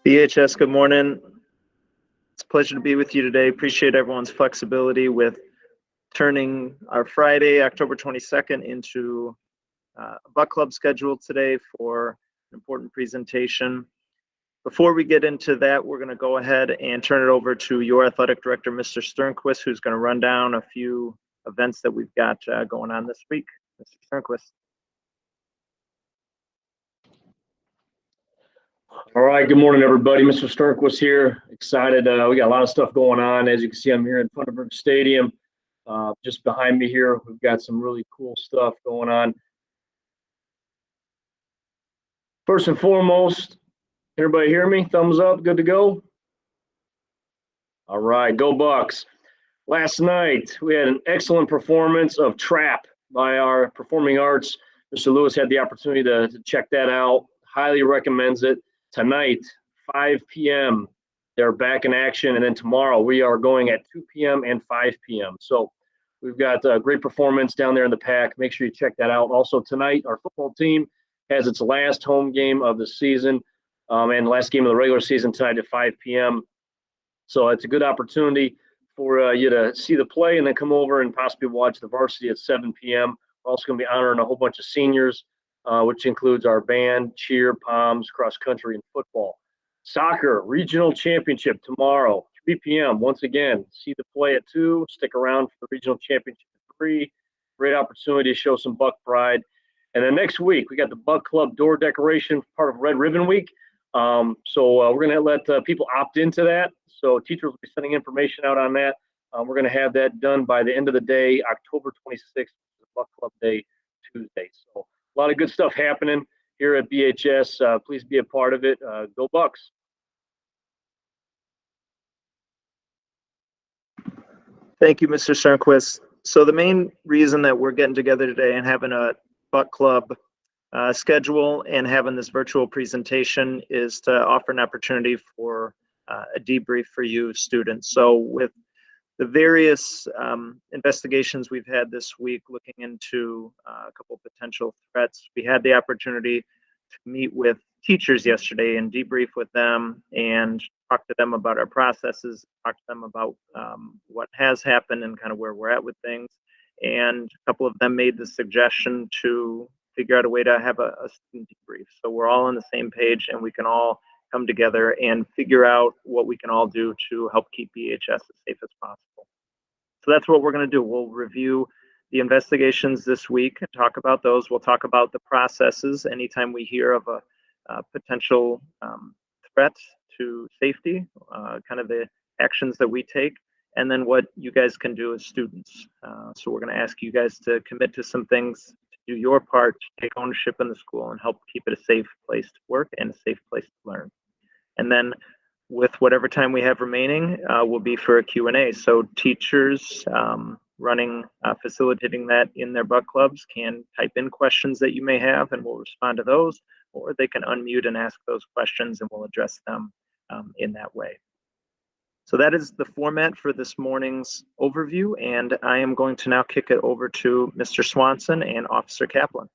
BHS, good morning. It's a pleasure to be with you today. Appreciate everyone's flexibility with turning our Friday, October 22nd into a Buck Club schedule today for an important presentation. Before we get into that, we're going to go ahead and turn it over to your athletic director, Mr. Sternquist, who's going to run down a few events that we've got going on this week. Mr. Sternquist. All right, good morning, everybody. Mr. Sternquist here. Excited. We got a lot of stuff going on. As you can see, I'm here in Funderburg Stadium. Just behind me here, we've got some really cool stuff going on. First and foremost, everybody hear me? Thumbs up, good to go? All right, go Bucks. Last night, we had an excellent performance of Trap by our performing arts. Mr. Lewis had the opportunity to check that out. Highly recommends it. Tonight, 5 p.m., they're back in action. And then tomorrow, we are going at 2 p.m. and 5 p.m. So we've got a great performance down there in the pack. Make sure you check that out. Also, tonight, our football team has its last home game of the season and last game of the regular season tonight at 5 p.m. So it's a good opportunity for you to see the play and then come over and possibly watch the varsity at 7 p.m. We're also going to be honoring a whole bunch of seniors, which includes our band, cheer, palms, cross country, and football. Soccer regional championship tomorrow, 3 p.m. Once again, see the play at 2. Stick around for the regional championship at 3. Great opportunity to show some Buck pride. And then next week, we got the Buck Club door decoration, part of Red Ribbon Week. So we're going to let people opt into that. So teachers will be sending information out on that. We're going to have that done by the end of the day, October 26th, Buck Club Day, Tuesday. So a lot of good stuff happening here at BHS. Please be a part of it. Go Bucks. Thank you, Mr. Sternquist. So the main reason that we're getting together today and having a Buck Club schedule and having this virtual presentation is to offer an opportunity for a debrief for you students. So with the various investigations we've had this week looking into a couple potential threats, we had the opportunity to meet with teachers yesterday and debrief with them and talk to them about our processes, talk to them about what has happened and kind of where we're at with things. And a couple of them made the suggestion to figure out a way to have a student debrief. So we're all on the same page and we can all come together and figure out what we can all do to help keep BHS as safe as possible. So that's what we're going to do. We'll review the investigations this week and talk about those. We'll talk about the processes anytime we hear of a potential threat to safety, kind of the actions that we take, and then what you guys can do as students. So we're going to ask you guys to commit to some things, to do your part, to take ownership in the school and help keep it a safe place to work and a safe place to learn. And then with whatever time we have remaining will be for a Q&A. So teachers facilitating that in their Buck Clubs can type in questions that you may have and we'll respond to those, or they can unmute and ask those questions and we'll address them in that way. So that is the format for this morning's overview, and I am going to now kick it over to Mr. Swanson and Officer Kaplan.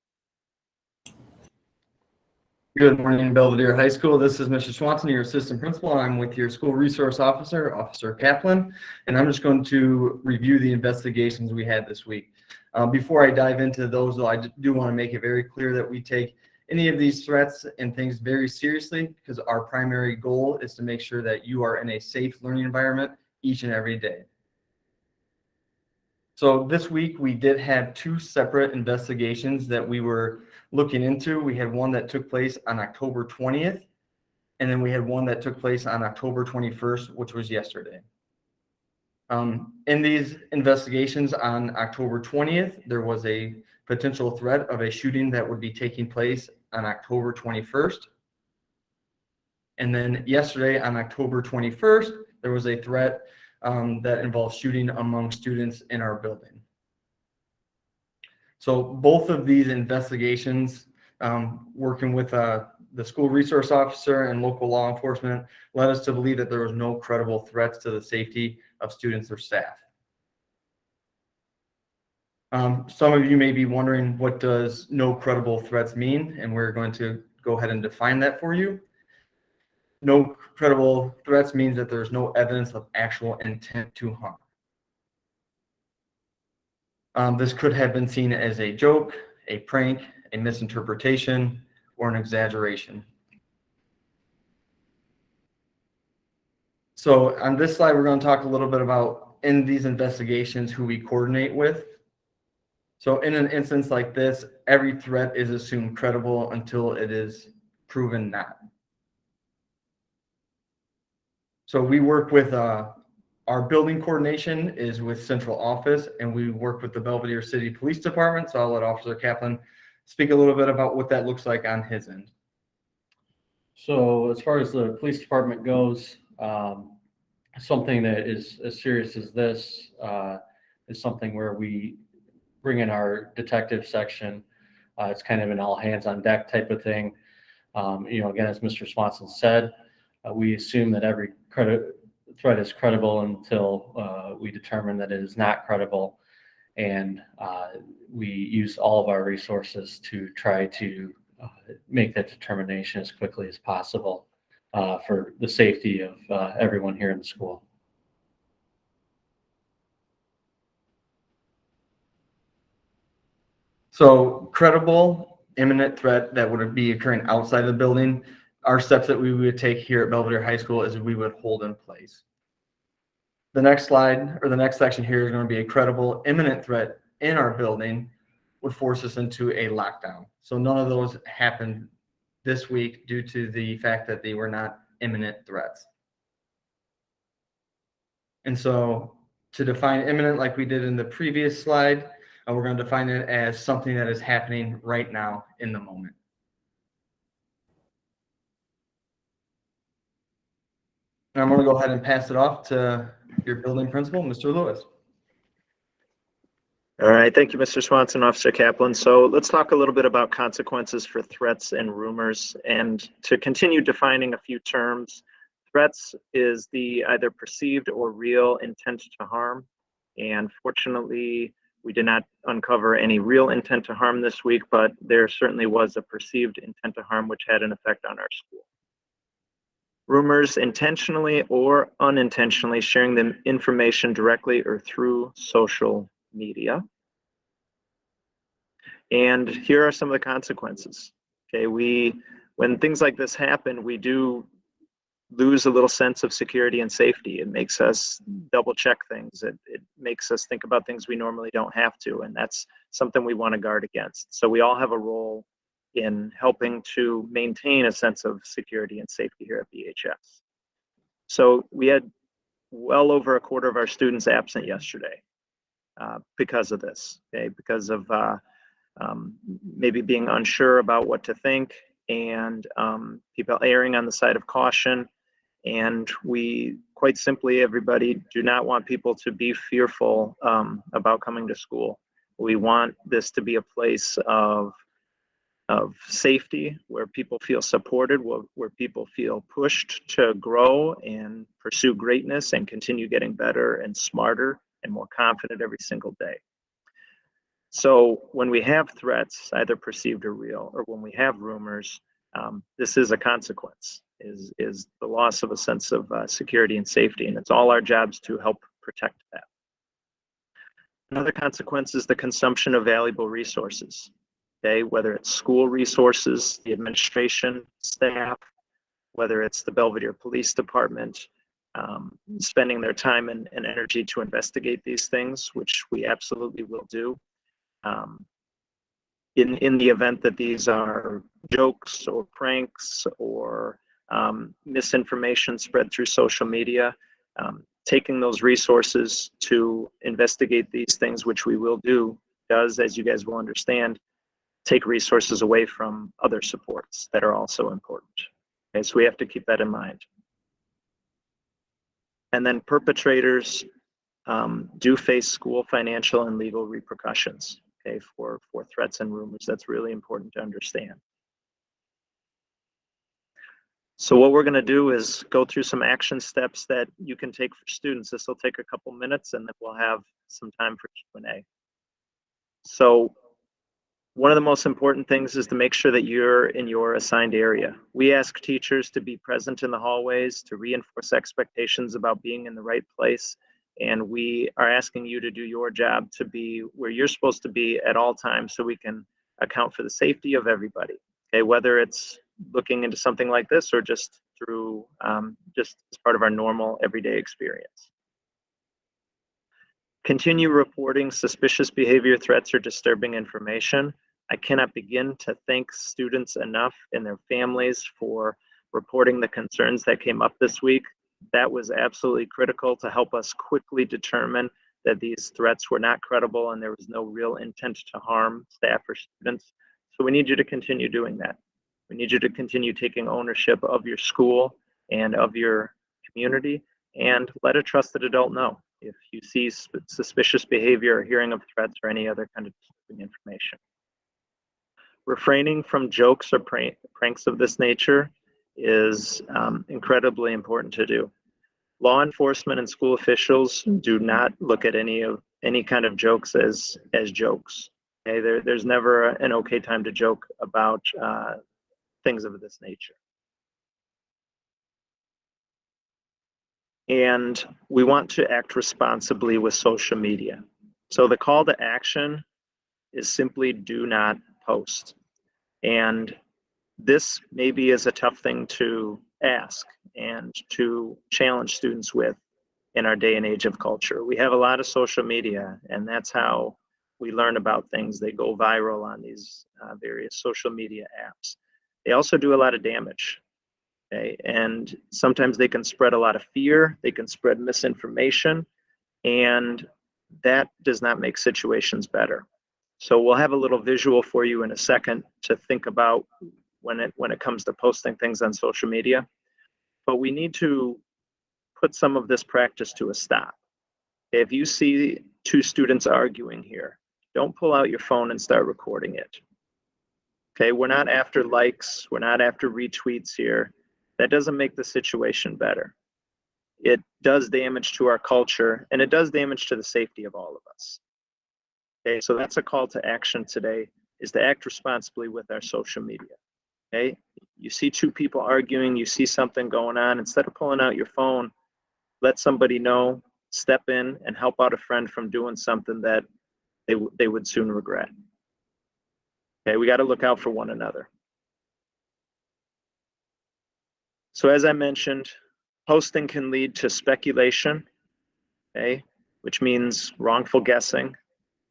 Good morning, Belvedere High School. This is Mr. Swanson, your assistant principal. I'm with your school resource officer, Officer Kaplan, and I'm just going to review the investigations we had this week. Before I dive into those, though, I do want to make it very clear that we take any of these threats and things very seriously because our primary goal is to make sure that you are in a safe learning environment each and every day. So this week we did have 2 separate investigations that we were looking into. We had one that took place on October 20th, and then we had one that took place on October 21st, which was yesterday. In these investigations on October 20th, there was a potential threat of a shooting that would be taking place on October 21st. And then yesterday on October 21st, there was a threat that involved shooting among students in our building. So both of these investigations, working with the school resource officer and local law enforcement, led us to believe that there was no credible threats to the safety of students or staff. Some of you may be wondering, what does no credible threats mean? And we're going to go ahead and define that for you. No credible threats means that there's no evidence of actual intent to harm. This could have been seen as a joke, a prank, a misinterpretation, or an exaggeration. So on this slide, we're going to talk a little bit about in these investigations who we coordinate with. So in an instance like this, every threat is assumed credible until it is proven not. So we work with our building coordination is with central office, and we work with the Belvedere City Police Department. So I'll let Officer Kaplan speak a little bit about what that looks like on his end. So as far as the police department goes, something that is as serious as this is something where we bring in our detective section. It's kind of an all hands on deck type of thing. Again, as Mr. Swanson said, we assume that every threat is credible until we determine that it is not credible. And we use all of our resources to try to make that determination as quickly as possible for the safety of everyone here in the school. So credible, imminent threat that would be occurring outside the building, our steps that we would take here at Belvedere High School is we would hold in place. The next slide, or the next section here, is going to be a credible, imminent threat in our building would force us into a lockdown. So none of those happened this week due to the fact that they were not imminent threats. And so to define imminent, like we did in the previous slide, we're going to define it as something that is happening right now in the moment. And I'm going to go ahead and pass it off to your building principal, Mr. Lewis. All right, thank you, Mr. Swanson, Officer Kaplan. So let's talk a little bit about consequences for threats and rumors. And to continue defining a few terms, threats is the either perceived or real intent to harm. And fortunately, we did not uncover any real intent to harm this week, but there certainly was a perceived intent to harm which had an effect on our school. Rumors intentionally or unintentionally sharing the information directly or through social media. And here are some of the consequences. Okay, when things like this happen, we do lose a little sense of security and safety. It makes us double check things. It makes us think about things we normally don't have to, and that's something we want to guard against. So we all have a role in helping to maintain a sense of security and safety here at BHS. So we had well over a quarter of our students absent yesterday because of this, okay, because of maybe being unsure about what to think and people erring on the side of caution. And we quite simply, everybody, do not want people to be fearful about coming to school. We want this to be a place of safety, where people feel supported, where people feel pushed to grow and pursue greatness and continue getting better and smarter and more confident every single day. So when we have threats, either perceived or real, or when we have rumors, this is a consequence, is the loss of a sense of security and safety, and it's all our jobs to help protect that. Another consequence is the consumption of valuable resources, okay, whether it's school resources, the administration, staff, whether it's the Belvedere Police Department, spending their time and energy to investigate these things, which we absolutely will do. In the event that these are jokes or pranks or misinformation spread through social media, taking those resources to investigate these things, which we will do, does, as you guys will understand, take resources away from other supports that are also important. Okay, so we have to keep that in mind. And then perpetrators do face school financial and legal repercussions, okay, for threats and rumors. That's really important to understand. So what we're going to do is go through some action steps that you can take for students. This will take a couple minutes, and then we'll have some time for Q&A. So One of the most important things is to make sure that you're in your assigned area. We ask teachers to be present in the hallways, to reinforce expectations about being in the right place. And we are asking you to do your job to be where you're supposed to be at all times so we can account for the safety of everybody. Okay, whether it's looking into something like this or just through just as part of our normal everyday experience. Continue reporting suspicious behavior, threats, or disturbing information. I cannot begin to thank students enough and their families for reporting the concerns that came up this week. That was absolutely critical to help us quickly determine that these threats were not credible and there was no real intent to harm staff or students. So we need you to continue doing that. We need you to continue taking ownership of your school and of your community, and let a trusted adult know if you see suspicious behavior or hearing of threats or any other kind of disturbing information. Refraining from jokes or pranks of this nature is incredibly important to do. Law enforcement and school officials do not look at any kind of jokes as jokes. Okay? There's never an okay time to joke about things of this nature. And we want to act responsibly with social media. So the call to action is simply do not post. And this maybe is a tough thing to ask and to challenge students with in our day and age of culture. We have a lot of social media, and that's how we learn about things. They go viral on these various social media apps. They also do a lot of damage. Okay? And sometimes they can spread a lot of fear, they can spread misinformation, and that does not make situations better. So we'll have a little visual for you in a second to think about when it comes to posting things on social media. But we need to put some of this practice to a stop. If you see two students arguing here, don't pull out your phone and start recording it. Okay, we're not after likes, we're not after retweets here. That doesn't make the situation better. It does damage to our culture, and it does damage to the safety of all of us. Okay, so that's a call to action today, is to act responsibly with our social media. Okay, you see two people arguing, you see something going on, instead of pulling out your phone, let somebody know, step in and help out a friend from doing something that they would soon regret. Okay, we got to look out for one another. So as I mentioned, posting can lead to speculation, okay, which means wrongful guessing,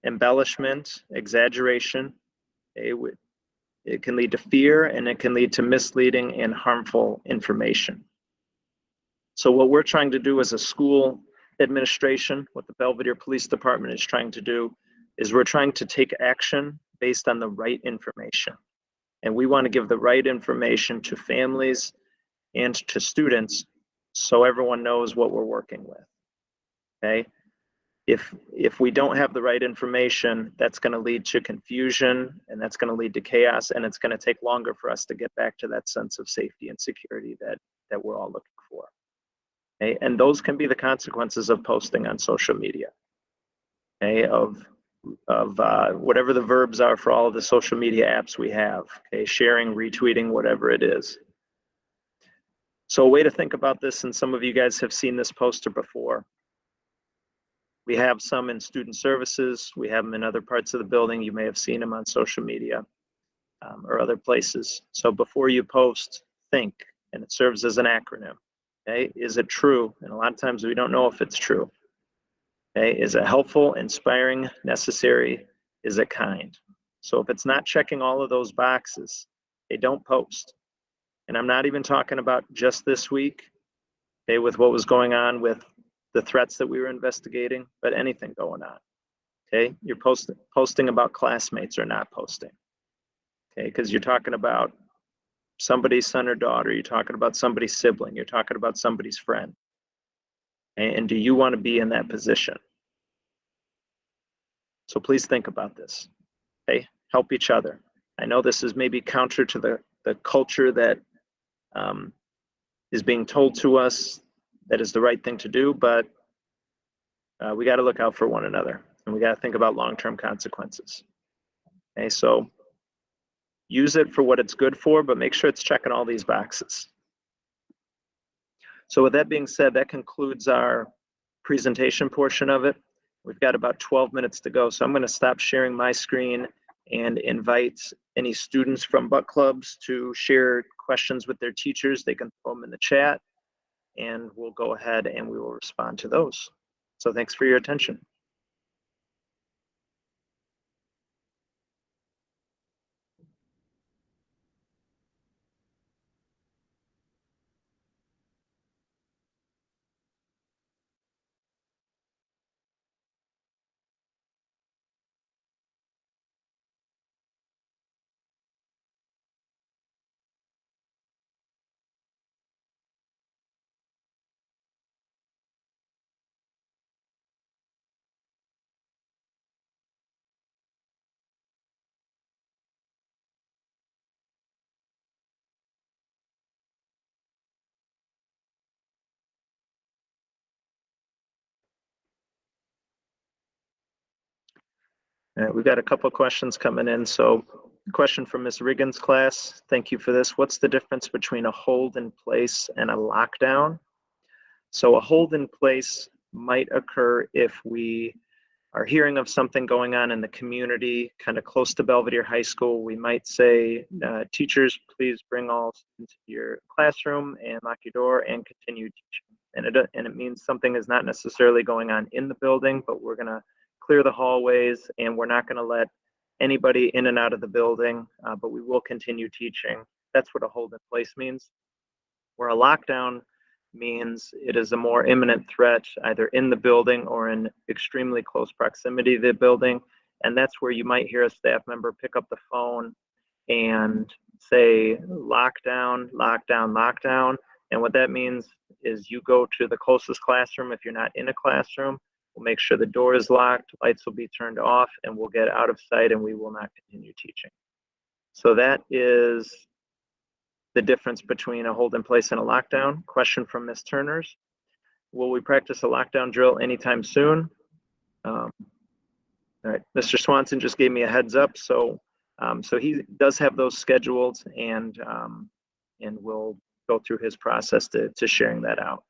embellishment, exaggeration. Okay, it can lead to fear, and it can lead to misleading and harmful information. So what we're trying to do as a school administration, what the Belvedere Police Department is trying to do, is we're trying to take action based on the right information. And we want to give the right information to families and to students so everyone knows what we're working with. Okay? If we don't have the right information, that's going to lead to confusion, and that's going to lead to chaos, and it's going to take longer for us to get back to that sense of safety and security that we're all looking for. Okay? And those can be the consequences of posting on social media. Okay? Of whatever the verbs are for all of the social media apps we have. Okay? Sharing, retweeting, whatever it is. So a way to think about this, and some of you guys have seen this poster before. We have some in student services. We have them in other parts of the building. You may have seen them on social media or other places. So before you post, think, and it serves as an acronym. Okay, is it true? And a lot of times we don't know if it's true. Okay, is it helpful, inspiring, necessary? Is it kind? So if it's not checking all of those boxes, they don't post. And I'm not even talking about just this week, okay, with what was going on with the threats that we were investigating, but anything going on. Okay, you're posting about classmates or not posting. Okay, because you're talking about somebody's son or daughter, you're talking about somebody's sibling, you're talking about somebody's friend. And do you want to be in that position? So please think about this. Okay, help each other. I know this is maybe counter to the culture that is being told to us that is the right thing to do, but we got to look out for one another, and we got to think about long-term consequences. Okay, so use it for what it's good for, but make sure it's checking all these boxes. So with that being said, that concludes our presentation portion of it. We've got about 12 minutes to go, so I'm going to stop sharing my screen and invite any students from Buck Clubs to share questions with their teachers. They can throw them in the chat, and we'll go ahead and we will respond to those. So thanks for your attention. We've got a couple of questions coming in. So question from Ms. Riggins' class. Thank you for this. What's the difference between a hold in place and a lockdown? So a hold in place might occur if we are hearing of something going on in the community, kind of close to Belvedere High School. We might say, teachers, please bring all students to your classroom and lock your door and continue teaching. And it means something is not necessarily going on in the building, but we're gonna clear the hallways and we're not gonna let anybody in and out of the building, but we will continue teaching. That's what a hold in place means. Where a lockdown means it is a more imminent threat either in the building or in extremely close proximity to the building. And that's where you might hear a staff member pick up the phone and say, lockdown, lockdown, lockdown. And what that means is you go to the closest classroom if you're not in a classroom. We'll make sure the door is locked, lights will be turned off, and we'll get out of sight and we will not continue teaching. So that is the difference between a hold in place and a lockdown. Question from Ms. Turners. Will we practice a lockdown drill anytime soon? All right, Mr. Swanson just gave me a heads up, so he does have those scheduled, and we'll go through his process to sharing that out.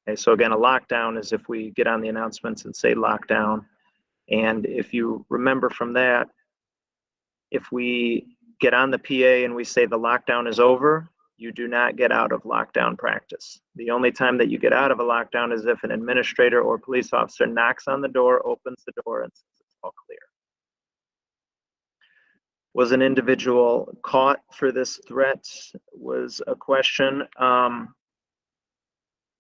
Okay, so again, a lockdown is if we get on the announcements and say lockdown, and if you remember from that, if we get on the PA and we say the lockdown is over, you do not get out of lockdown practice. The only time that you get out of a lockdown is if an administrator or police officer knocks on the door, opens the door, and says it's all clear. Was an individual caught for this threat was a question.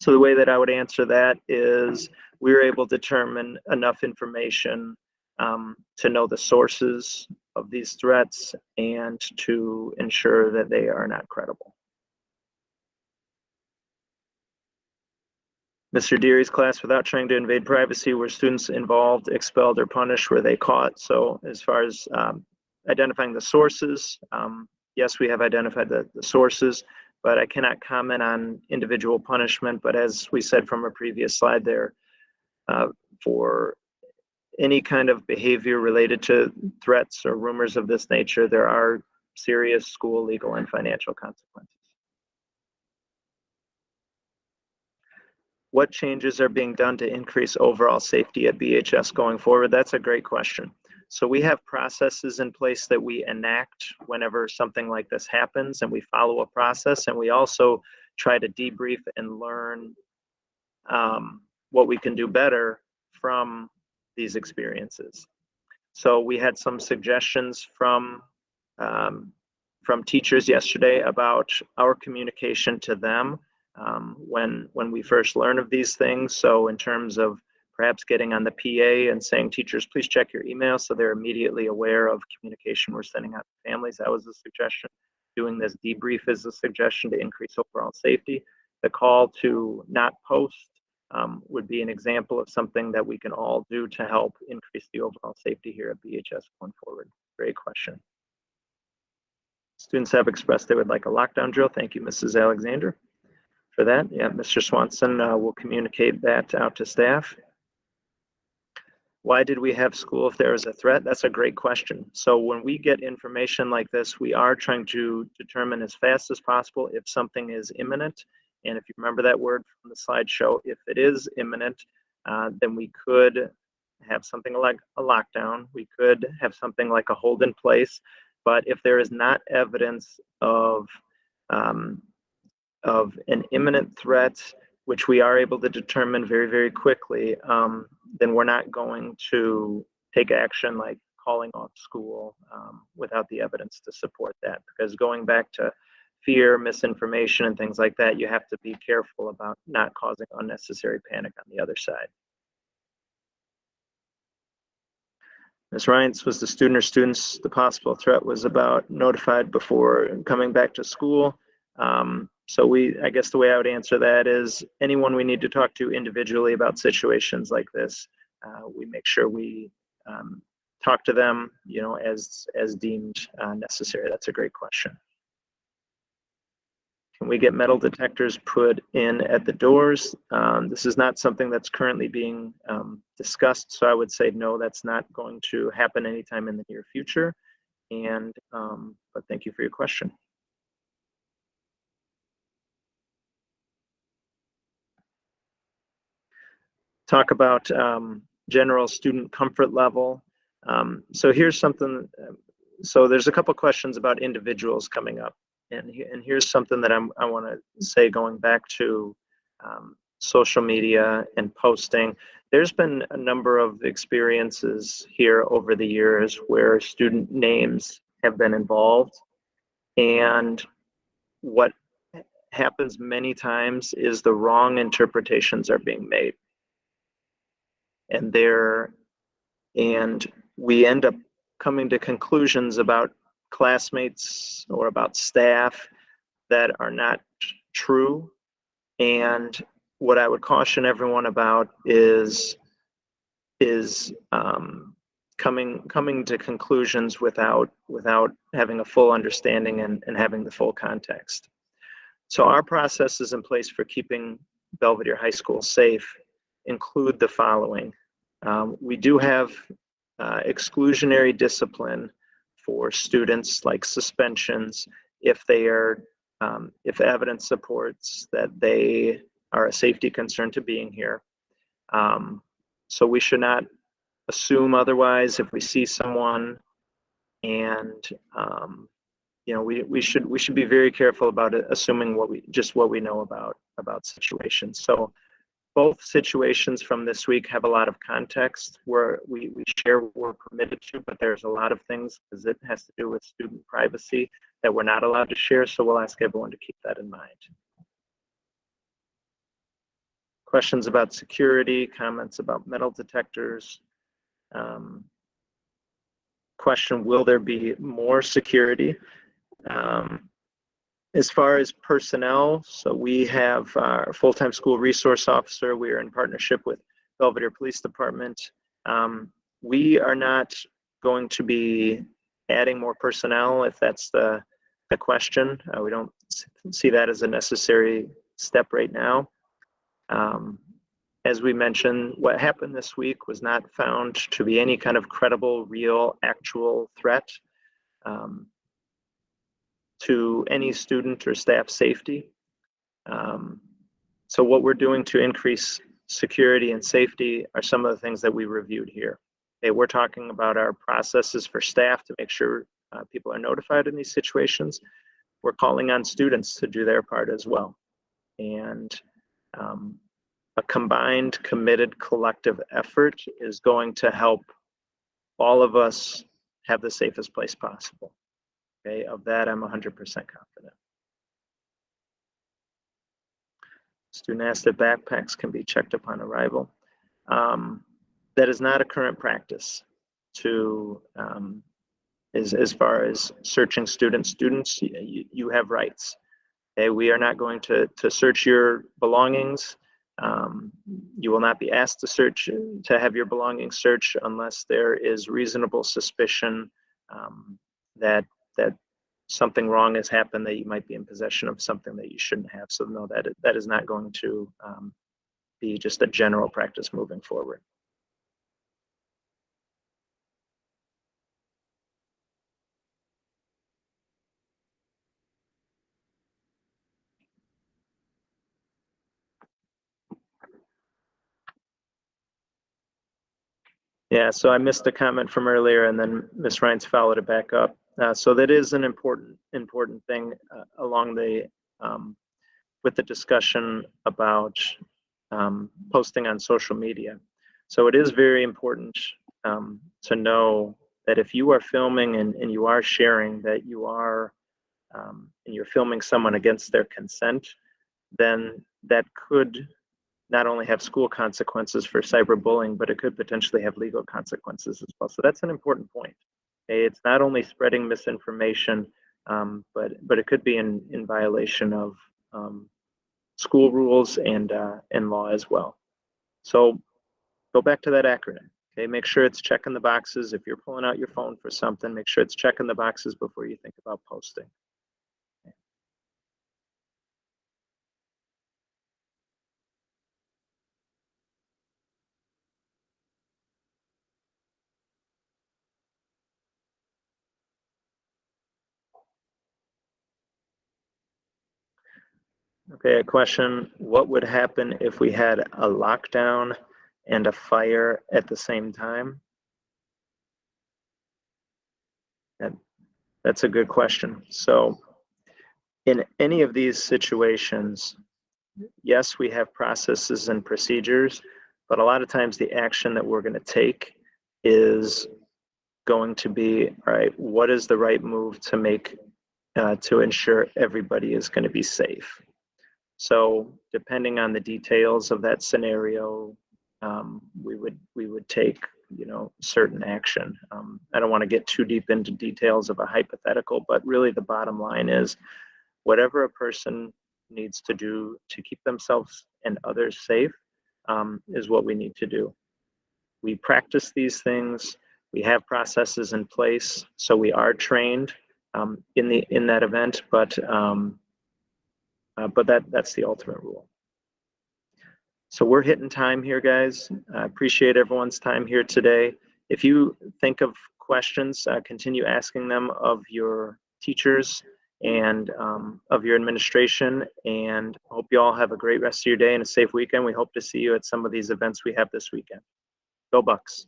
So the way that I would answer that is we were able to determine enough information to know the sources of these threats and to ensure that they are not credible. Mr. Deary's class, without trying to invade privacy, were students involved, expelled, or punished? Were they caught? So as far as identifying the sources, yes, we have identified the sources, but I cannot comment on individual punishment. But as we said from a previous slide there, for any kind of behavior related to threats or rumors of this nature, there are serious school, legal, and financial consequences. What changes are being done to increase overall safety at BHS going forward? That's a great question. So we have processes in place that we enact whenever something like this happens, and we follow a process, and we also try to debrief and learn what we can do better from these experiences. So we had some suggestions from teachers yesterday about our communication to them when we first learn of these things. So in terms of perhaps getting on the PA and saying, teachers, please check your email, so they're immediately aware of communication we're sending out to families. That was a suggestion. Doing this debrief is a suggestion to increase overall safety. The call to not post would be an example of something that we can all do to help increase the overall safety here at BHS going forward. Great question. Students have expressed they would like a lockdown drill. Thank you, Mrs. Alexander, for that. Yeah, Mr. Swanson will communicate that out to staff. Why did we have school if there was a threat? That's a great question. So when we get information like this, we are trying to determine as fast as possible if something is imminent. And if you remember that word from the slideshow, if it is imminent, then we could have something like a lockdown. We could have something like a hold in place. But if there is not evidence of an imminent threat, which we are able to determine very, very quickly, then we're not going to take action like calling off school without the evidence to support that. Because going back to fear, misinformation, and things like that, you have to be careful about not causing unnecessary panic on the other side. Ms. Ryan's, was the student or students the possible threat was about notified before coming back to school? So I guess the way I would answer that is anyone we need to talk to individually about situations like this, we make sure we talk to them, as deemed necessary. That's a great question. Can we get metal detectors put in at the doors? This is not something that's currently being discussed, so I would say no, that's not going to happen anytime in the near future. But thank you for your question. Talk about general student comfort level. So here's something, so there's a couple questions about individuals coming up. And here's something that I want to say, going back to social media and posting. There's been a number of experiences here over the years where student names have been involved. And what happens many times is the wrong interpretations are being made. And we end up coming to conclusions about classmates or about staff that are not true. And what I would caution everyone about is coming to conclusions without having a full understanding and having the full context. So our processes in place for keeping Belvedere High School safe include the following. We do have exclusionary discipline for students, like suspensions, if evidence supports that they are a safety concern to being here. So we should not assume otherwise. If we see someone, and we should be very careful about it, assuming what we know about situations. So both situations from this week have a lot of context where we share what we're permitted to, but there's a lot of things, because it has to do with student privacy, that we're not allowed to share. So we'll ask everyone to keep that in mind. Questions about security, comments about metal detectors. Question, will there be more security? As far as personnel, so we have our full-time school resource officer. We are in partnership with Belvedere Police Department. We are not going to be adding more personnel, if that's the question. We don't see that as a necessary step right now. As we mentioned, what happened this week was not found to be any kind of credible, real, actual threat to any student or staff safety. So what we're doing to increase security and safety are some of the things that we reviewed here. Okay, we're talking about our processes for staff to make sure people are notified in these situations. We're calling on students to do their part as well. And a combined, committed, collective effort is going to help all of us have the safest place possible. Okay, of that, I'm 100% confident. Student asked that backpacks can be checked upon arrival. That is not a current practice to, as far as searching students, you have rights. Okay, we are not going to search your belongings. You will not be asked to have your belongings searched unless there is reasonable suspicion that something wrong has happened, that you might be in possession of something that you shouldn't have. So no, that is not going to be just a general practice moving forward. Yeah, so I missed a comment from earlier, and then Ms. Rhines followed it back up. So that is an important thing along the with the discussion about posting on social media. So it is very important to know that if you are filming and you are sharing that you are and you're filming someone against their consent, then that could not only have school consequences for cyberbullying, but it could potentially have legal consequences as well. So that's an important point. Okay? It's not only spreading misinformation, but it could be in violation of school rules and law as well. So go back to that acronym. Okay, make sure it's checking the boxes. If you're pulling out your phone for something, make sure it's checking the boxes before you think about posting. Okay, a question. What would happen if we had a lockdown and a fire at the same time? And that's a good question. So in any of these situations, yes, we have processes and procedures, but a lot of times the action that we're going to take is going to be, all right, what is the right move to make to ensure everybody is going to be safe? So depending on the details of that scenario, we would take certain action. I don't want to get too deep into details of a hypothetical, but really the bottom line is whatever a person needs to do to keep themselves and others safe is what we need to do. We practice these things. We have processes in place, so we are trained in that event, but that's the ultimate rule. So we're hitting time here, guys. I appreciate everyone's time here today. If you think of questions, continue asking them of your teachers and of your administration. And hope you all have a great rest of your day and a safe weekend. We hope to see you at some of these events we have this weekend. Go Bucks.